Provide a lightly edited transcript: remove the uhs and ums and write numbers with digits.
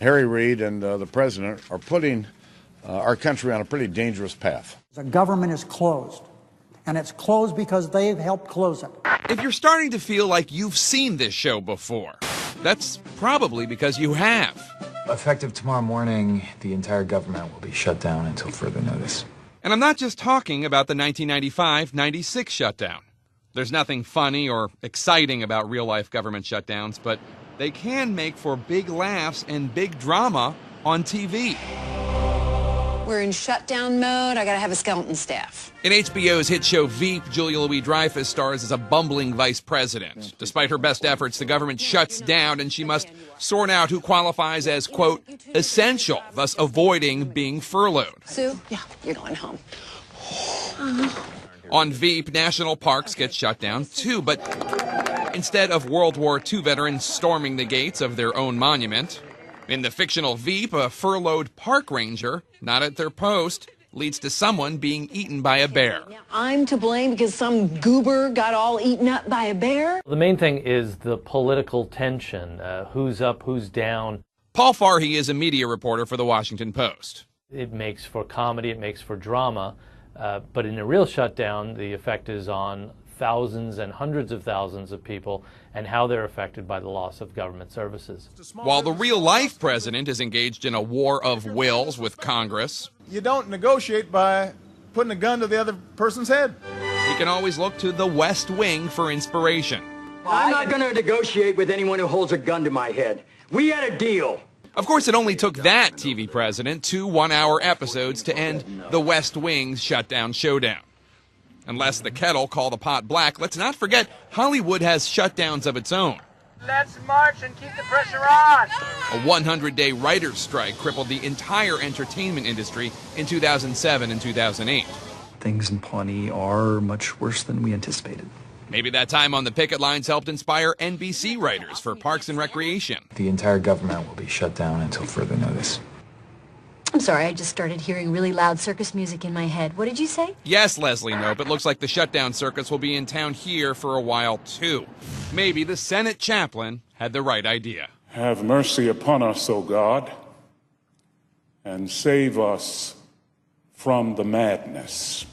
Harry Reid and the president are putting our country on a pretty dangerous path. The government is closed, and it's closed because they've helped close it. If you're starting to feel like you've seen this show before, that's probably because you have. Effective tomorrow morning, the entire government will be shut down until further notice. And I'm not just talking about the 1995-96 shutdown. There's nothing funny or exciting about real-life government shutdowns, but they can make for big laughs and big drama on TV. We're in shutdown mode. I gotta have a skeleton staff. In HBO's hit show Veep, Julia Louis-Dreyfus stars as a bumbling vice president. Despite her best efforts, the government shuts down and she must sort out who qualifies as, quote, essential, thus avoiding being furloughed. Sue, yeah, you're going home. On Veep, national parks get shut down too, but instead of World War II veterans storming the gates of their own monument, in the fictional Veep, a furloughed park ranger, not at their post, leads to someone being eaten by a bear. I'm to blame because some goober got all eaten up by a bear? The main thing is the political tension, who's up, who's down. Paul Farhi is a media reporter for The Washington Post. It makes for comedy, it makes for drama, but in a real shutdown, the effect is on thousands and hundreds of thousands of people and how they're affected by the loss of government services. While the real-life president is engaged in a war of wills with Congress, you don't negotiate by putting a gun to the other person's head. he can always look to the West Wing for inspiration. I'm not going to negotiate with anyone who holds a gun to my head. We had a deal. Of course, it only took that TV president 2 one-hour episodes to end the West Wing's shutdown showdown. Unless the kettle call the pot black, let's not forget Hollywood has shutdowns of its own. Let's march and keep the pressure on. A 100-day writer's strike crippled the entire entertainment industry in 2007 and 2008. Things in Pawnee are much worse than we anticipated. Maybe that time on the picket lines helped inspire NBC writers for Parks and Recreation. The entire government will be shut down until further notice. I'm sorry, I just started hearing really loud circus music in my head. What did you say? Yes, Leslie Knope, it looks like the shutdown circus will be in town here for a while, too. Maybe the Senate chaplain had the right idea. Have mercy upon us, O God, and save us from the madness.